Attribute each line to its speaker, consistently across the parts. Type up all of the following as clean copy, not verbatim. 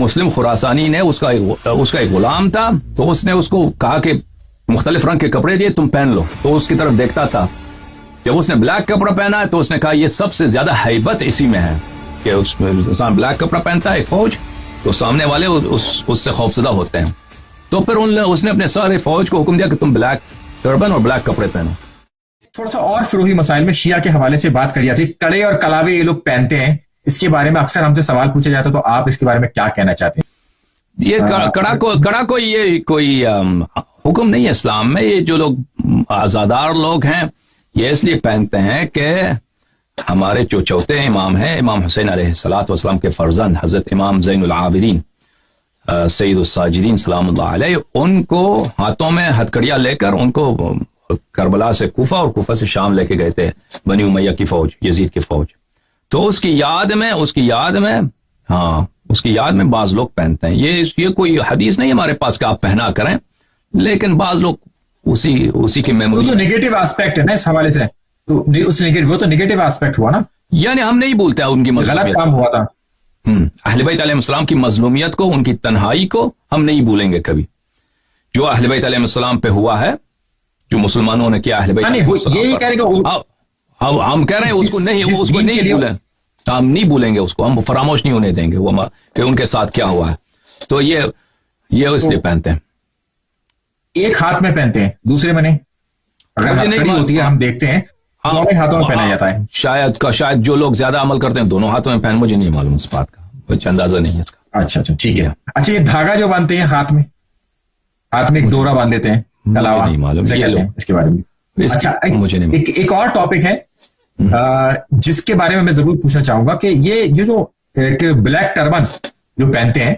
Speaker 1: مسلم خراسانی نے اس کا ایک غلام تھا، تو اس نے اس کو کہا کہ مختلف رنگ کے کپڑے دیے تم پہن لو، تو اس کی طرف دیکھتا تھا. جب اس نے بلیک کپڑا پہنا ہے تو اس نے کہا یہ سب سے زیادہ ہیبت اسی میں ہے کہ اس میں انسان بلیک کپڑا پہنتا ہے ایک فوج، تو سامنے والے اس سے خوفزدہ ہوتے ہیں. تو پھر اس نے اپنے سارے فوج کو حکم دیا کہ تم بلیک ٹربن اور بلیک کپڑے پہنو.
Speaker 2: تھوڑا سا اور فروغی مسائل میں شیعہ کے حوالے سے بات کری جاتی ہے. کڑے اور کلاوے یہ لوگ پہنتے ہیں، اس کے بارے میں اکثر ہم سے سوال پوچھے جاتے ہیں، تو آپ اس کے بارے میں کیا کہنا چاہتے ہیں؟
Speaker 1: یہ کڑا کو یہ کوئی حکم نہیں ہے اسلام میں. یہ جو لوگ آزادار لوگ ہیں یہ اس لیے پہنتے ہیں کہ ہمارے جو چوتھے امام ہیں، امام حسین علیہ الصلوۃ والسلام کے فرزند حضرت امام زین العابدین سید الساجدین سلام اللہ علیہ، ان کو ہاتھوں میں ہتھکڑیاں لے کر ان کو کربلا سے کوفہ اور کوفہ سے شام لے کے گئے تھے بنی امیہ کی فوج، یزید کی فوج. تو اس کی یاد میں بعض لوگ پہنتے ہیں. یہ کوئی حدیث نہیں ہمارے پاس کہ آپ پہنا کریں، لیکن بعض لوگ اسی کی میموری.
Speaker 2: وہ تو نیگیٹو ایسپیکٹ ہے نا اس حوالے سے، تو وہ تو نیگیٹو ایسپیکٹ ہوا نا،
Speaker 1: یعنی ہم نہیں بولتے ان کی
Speaker 2: غلط کام ہوا تھا.
Speaker 1: اہل بیت علیہ السلام کی مظلومیت کو، ان کی تنہائی کو ہم نہیں بھولیں گے کبھی. جو اہل بیت علیہ السلام پہ ہوا ہے، جو مسلمانوں نے کیا اہل بیت علیہ السلام، ہم کہہ رہے ہیں اس کو نہیں بھولیں، ہم نہیں بھولیں گے اس کو، ہم فراموش نہیں ہونے دیں گے وہ کہ ان کے ساتھ کیا ہوا ہے. تو یہ اس لیے پہنتے ہیں.
Speaker 2: ایک ہاتھ میں پہنتے ہیں، دوسرے میں نہیں. اگر ہتھکڑی ہوتی ہے ہم دیکھتے ہیں دونوں ہاتھوں میں پہنا جاتا ہے.
Speaker 1: شاید جو لوگ زیادہ عمل کرتے ہیں دونوں ہاتھوں میں پہن، مجھے نہیں معلوم اس بات کا، کچھ اندازہ نہیں ہے اس کا.
Speaker 2: اچھا ٹھیک ہے. اچھا یہ دھاگا جو باندھتے ہیں ہاتھ میں ایک ڈورا باندھ دیتے ہیں،
Speaker 1: نہیں معلوم
Speaker 2: اس کے بارے میں. اچھا ایک اور ٹاپک ہے جس کے بارے میں میں ضرور پوچھنا چاہوں گا کہ یہ جو بلیک ٹربن جو پہنتے ہیں،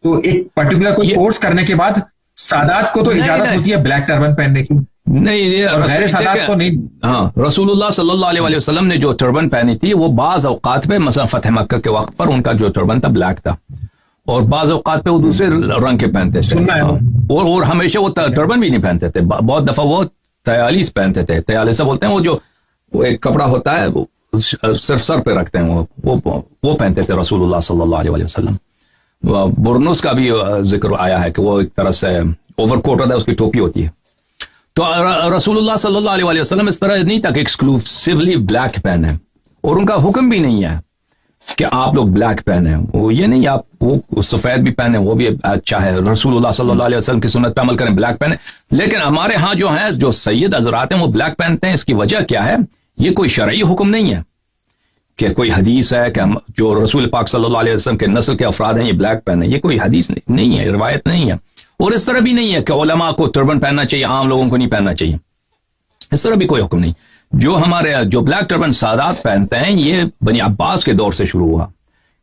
Speaker 2: تو ایک پرٹیکولر کوئی کورس کرنے کے بعد سادات کو تو اجازت ہوتی ہے بلیک ٹربن پہننے کی،
Speaker 1: نہیں،
Speaker 2: اور غیر سادات کو نہیں.
Speaker 1: ہاں، رسول اللہ صلی اللہ علیہ وسلم نے جو ٹربن پہنی تھی وہ بعض اوقات پہ، مثلا فتح مکہ کے وقت پر ان کا جو ٹربن تھا بلیک تھا، اور بعض اوقات پہ وہ دوسرے رنگ کے پہنتے تھے، اور ہمیشہ وہ ٹربن بھی نہیں پہنتے تھے. بہت دفعہ وہ تیالیس پہنتے تھے. تیالیسہ بولتے ہیں وہ جو ایک کپڑا ہوتا ہے وہ صرف سر پہ رکھتے ہیں، وہ پہنتے تھے رسول اللہ صلی اللہ علیہ وسلم. برنس کا بھی ذکر آیا ہے کہ وہ ایک طرح سے اوور کوٹ ہوتا ہے، اس کی ٹوپی ہوتی ہے. تو رسول اللہ صلی اللہ علیہ وسلم اس طرح نہیں تھا کہ ایکسکلوسیولی بلیک پہنے، اور ان کا حکم بھی نہیں ہے کہ آپ لوگ بلیک پہنے. وہ یہ نہیں آپ وہ سفید بھی پہنے، وہ بھی اچھا ہے. رسول اللہ صلی اللہ علیہ وسلم کی سنت پہ عمل کریں، بلیک پہنے. لیکن ہمارے ہاں جو ہیں، جو سید حضرات ہیں، وہ بلیک پہنتے ہیں. اس کی وجہ کیا ہے؟ یہ کوئی شرعی حکم نہیں ہے کہ کوئی حدیث ہے کہ جو رسول پاک صلی اللہ علیہ وسلم کے نسل کے افراد ہیں یہ بلیک پہنے. یہ کوئی حدیث نہیں ہے، روایت نہیں ہے. اور اس طرح بھی نہیں ہے کہ علماء کو ٹربن پہننا چاہیے، عام لوگوں کو نہیں پہننا چاہیے. اس طرح بھی کوئی حکم نہیں. جو بلیک ٹربن سادات پہنتے ہیں یہ بنی عباس کے دور سے شروع ہوا،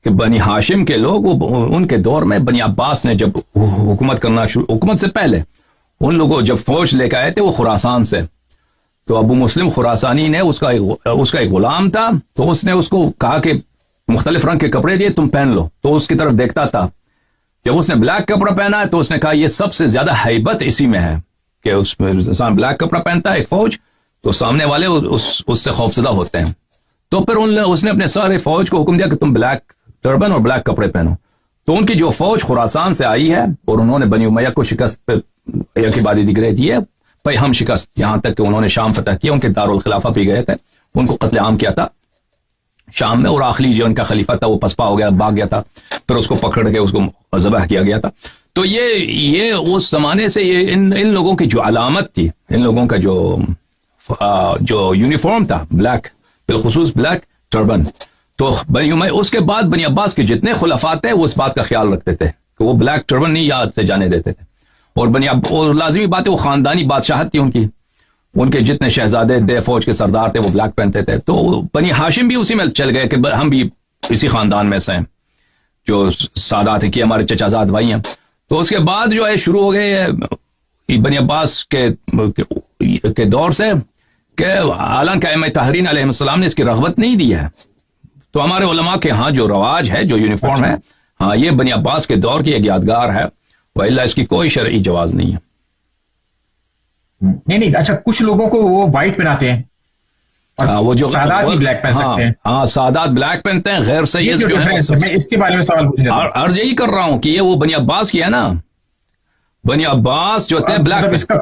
Speaker 1: کہ بنی ہاشم کے لوگ ان کے دور میں بنی عباس نے جب حکومت سے پہلے ان لوگوں جب فوج لے کے آئے تھے وہ خراسان سے، تو ابو مسلم خراسانی نے اس کا ایک غلام تھا، تو اس نے اس کو کہا کہ مختلف رنگ کے کپڑے دیے تم پہن لو، تو اس کی طرف دیکھتا تھا. جب اس نے بلیک کپڑا پہنا ہے تو اس نے کہا یہ سب سے زیادہ ہیبت اسی میں ہے کہ اس میں انسان بلیک کپڑا پہنتا ہے ایک فوج، تو سامنے والے اس سے خوفزدہ ہوتے ہیں. تو پھر اس نے اپنے سارے فوج کو حکم دیا کہ تم بلیک ٹربن اور بلیک کپڑے پہنو. تو ان کی جو فوج خراسان سے آئی ہے اور انہوں نے بنی امیہ کو شکست کے بعد دیگرے دیے، بھائی ہم شکست، یہاں تک کہ انہوں نے شام فتح کیا، ان کے دارالخلافہ پہ گئے تھے، ان کو قتل عام کیا تھا شام میں، اور آخری جو ان کا خلیفہ تھا وہ پسپا ہو گیا، بھاگ گیا تھا، پھر اس کو پکڑ کے اس کو ذبح کیا گیا تھا. تو یہ اس زمانے سے یہ ان لوگوں کی جو علامت تھی، ان لوگوں کا جو یونیفارم تھا بلیک، بالخصوص بلیک ٹربن. تو اس کے بعد بنی عباس کے جتنے خلفاء تھے وہ اس بات کا خیال رکھتے تھے کہ وہ بلیک ٹربن نہیں یاد سے جانے دیتے تھے. اور لازمی بات ہے وہ خاندانی بادشاہت تھی ان کے جتنے شہزادے دے فوج کے سردار تھے وہ بلیک پہنتے تھے. تو بنی ہاشم بھی اسی میں چل گئے کہ ہم بھی اسی خاندان میں سے ہیں، جو سادات ہیں کہ ہمارے چچا زاد بھائی ہیں. تو اس کے بعد جو ہے شروع ہو گئے بنی عباس کے دور سے، کہ حالانکہ ائمہ طاہرین علیہ السلام نے اس کی رغبت نہیں دی ہے. تو ہمارے علماء کے ہاں جو رواج ہے، جو یونیفارم ہے، ہاں یہ بنی عباس کے دور کی ایک یادگار ہے، وإلا اس کی کوئی شرعی جواز نہیں ہے.
Speaker 2: نہیں. اچھا کچھ لوگوں کو وہ وائٹ پہناتے ہیں،
Speaker 1: وہ جو
Speaker 2: سادات ہی بلیک پہن سکتے ہیں.
Speaker 1: ہاں سادات بلیک پہنتے ہیں. غیر سید جو ہے
Speaker 2: میں اس کے بارے میں سوال پوچھنا چاہتا ہوں.
Speaker 1: عرض یہی کر رہا ہوں کہ یہ وہ بنی عباس کی ہے نا. بنی عباس جو تھے بلیک,
Speaker 2: اس کا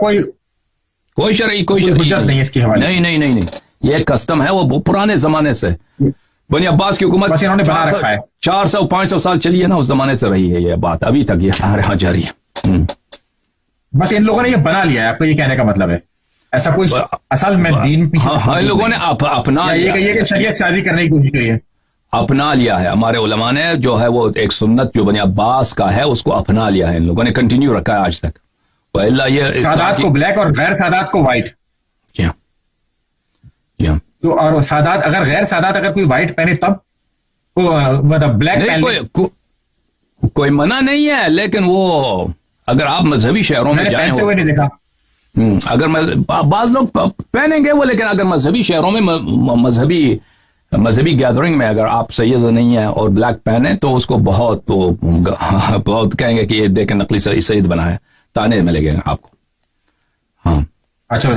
Speaker 1: کوئی شرعی
Speaker 2: حجت نہیں اس کے حوالے.
Speaker 1: نہیں یہ کسٹم ہے وہ پرانے زمانے سے. بنی عباس کی حکومت
Speaker 2: بس انہوں نے بنا رکھا ہے.
Speaker 1: 400-500 سال چلی ہے نا, اس زمانے سے رہی ہے یہ بات, ابھی تک یہ ہمارے یہاں جاری ہے.
Speaker 2: بس ان لوگوں نے یہ بنا لیا ہے, آپ کو یہ کہنے کا مطلب ہے ایسا کوئی اصل میں دین
Speaker 1: ہاں ان لوگوں نے اپنا
Speaker 2: یہ کہ شریعت سازی کرنے کی کوشش کری ہے,
Speaker 1: اپنا لیا ہے. ہمارے علماء نے جو ہے وہ ایک سنت جو بنی عباس کا ہے اس کو اپنا لیا ہے, ان لوگوں نے کنٹینیو رکھا ہے آج تک. یہ
Speaker 2: سادات کو بلیک اور غیر سادات کو وائٹ.
Speaker 1: جی ہاں
Speaker 2: تو اور سادات اگر غیر سادات اگر کوئی وائٹ پہنے تب مطلب بلیک پہن
Speaker 1: کوئی منع نہیں ہے, لیکن وہ اگر آپ مذہبی شہروں میں جائیں
Speaker 2: پہنتے ہوئے نہیں دیکھا.
Speaker 1: اگر بعض لوگ پہنیں گے وہ, لیکن اگر مذہبی شہروں میں مذہبی گیدرنگ میں اگر آپ سید نہیں ہیں اور بلیک پہنے تو اس کو بہت کہیں گے کہ یہ دیکھیں نقلی سید بنا ہے, تانے ملے گے آپ کو. ہاں
Speaker 2: اچھا